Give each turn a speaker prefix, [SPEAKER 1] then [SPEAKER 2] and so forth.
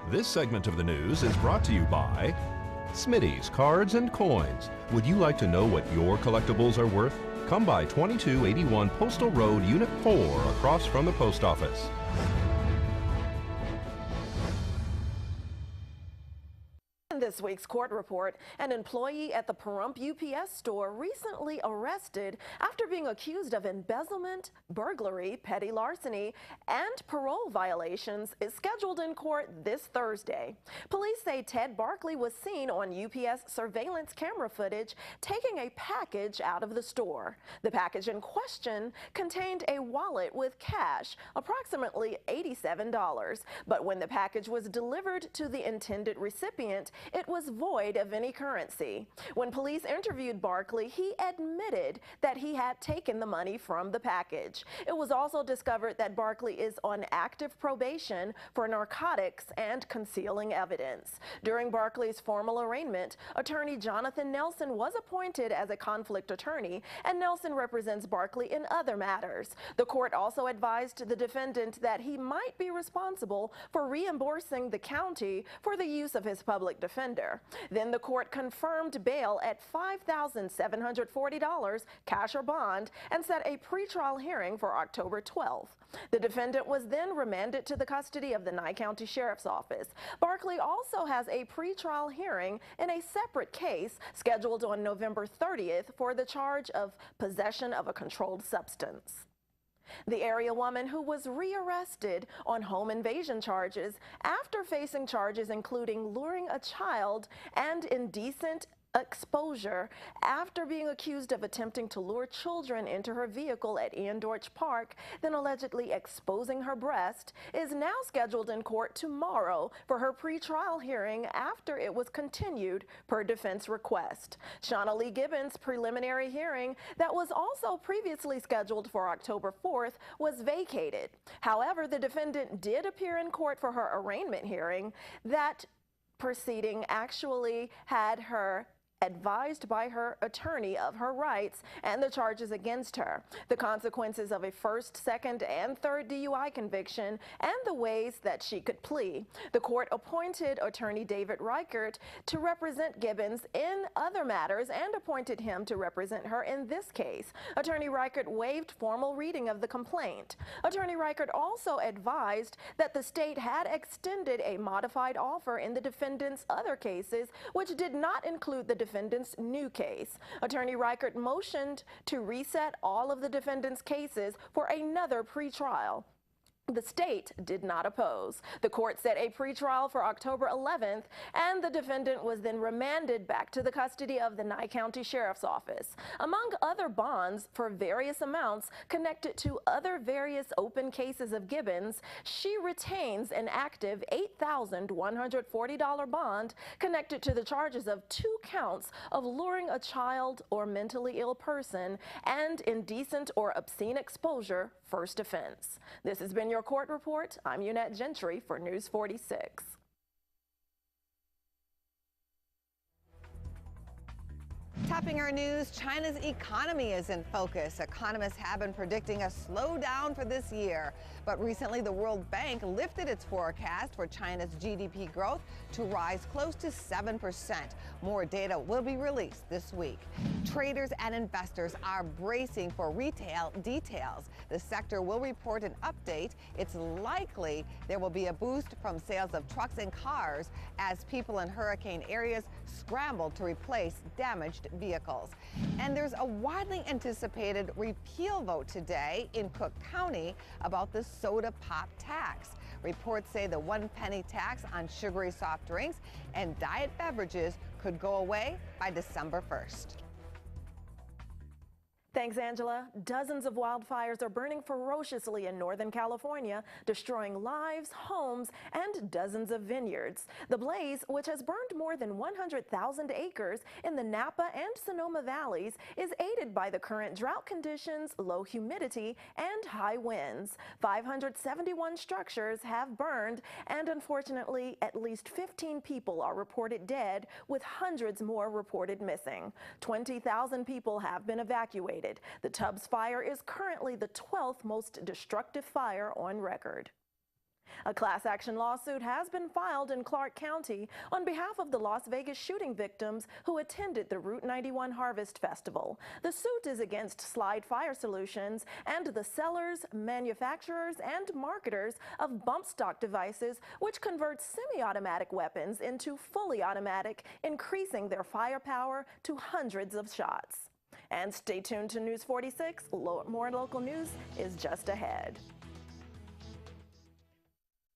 [SPEAKER 1] This segment of the news is brought to you by Smitty's Cards and Coins. Would you like to know what your collectibles are worth? Come by 2281 Postal Road, Unit 4, across from the post office.
[SPEAKER 2] In this week's court report, an employee at the Pahrump UPS store recently arrested after being accused of embezzlement, burglary, petty larceny, and parole violations is scheduled in court this Thursday. Police say Ted Barkley was seen on UPS surveillance camera footage taking a package out of the store. The package in question contained a wallet with cash, approximately $87, but when the package was delivered to the intended recipient, it was void of any currency. When police interviewed Barkley, he admitted that he had taken the money from the package. It was also discovered that Barkley is on active probation for narcotics and concealing evidence. During Barkley's formal arraignment, attorney Jonathan Nelson was appointed as a conflict attorney, and Nelson represents Barkley in other matters. The court also advised the defendant that he might be responsible for reimbursing the county for the use of his public defender. Then the court confirmed bail at $5,740, cash or bond, and set a pretrial hearing for October 12th. The defendant was then remanded to the custody of the Nye County Sheriff's Office. Barkley also has a pretrial hearing in a separate case scheduled on November 30th for the charge of possession of a controlled substance. The area woman who was rearrested on home invasion charges after facing charges including luring a child and indecent exposure after being accused of attempting to lure children into her vehicle at Ian Dortch Park, then allegedly exposing her breast, is now scheduled in court tomorrow for her pretrial hearing after it was continued per defense request. Shauna Lee Gibbons' preliminary hearing that was also previously scheduled for October 4th was vacated. However, the defendant did appear in court for her arraignment hearing. That proceeding actually had her advised by her attorney of her rights and the charges against her, the consequences of a first, second, and third DUI conviction, and the ways that she could plea. The court appointed attorney David Reichert to represent Gibbons in other matters and appointed him to represent her in this case. Attorney Reichert waived formal reading of the complaint. Attorney Reichert also advised that the state had extended a modified offer in the defendant's other cases, which did not include the defendant's new case. Attorney Reichert motioned to reset all of the defendant's cases for another pretrial. The state did not oppose. The court set a pretrial for October 11th, and the defendant was then remanded back to the custody of the Nye County Sheriff's Office. Among other bonds for various amounts connected to other various open cases of Gibbons, she retains an active $8,140 bond connected to the charges of 2 counts of luring a child or mentally ill person and indecent or obscene exposure, first offense. This has been your court report. I'm Eunette Gentry for News 46.
[SPEAKER 3] Topping our news, China's economy is in focus. Economists have been predicting a slowdown for this year. But recently, the World Bank lifted its forecast for China's GDP growth to rise close to 7%. More data will be released this week. Traders and investors are bracing for retail details. The sector will report an update. It's likely there will be a boost from sales of trucks and cars as people in hurricane areas scramble to replace damaged vehicles. And there's a widely anticipated repeal vote today in Cook County about the soda pop tax. Reports say the 1 penny tax on sugary soft drinks and diet beverages could go away by December 1st.
[SPEAKER 2] Thanks, Angela. Dozens of wildfires are burning ferociously in Northern California, destroying lives, homes, and dozens of vineyards. The blaze, which has burned more than 100,000 acres in the Napa and Sonoma valleys, is aided by the current drought conditions, low humidity, and high winds. 571 structures have burned, and unfortunately, at least 15 people are reported dead, with hundreds more reported missing. 20,000 people have been evacuated. The Tubbs fire is currently the 12th most destructive fire on record. A class action lawsuit has been filed in Clark County on behalf of the Las Vegas shooting victims who attended the Route 91 Harvest Festival. The suit is against Slide Fire Solutions and the sellers, manufacturers, and marketers of bump stock devices which convert semi-automatic weapons into fully automatic, increasing their firepower to hundreds of shots. And stay tuned to News 46. More local news is just ahead.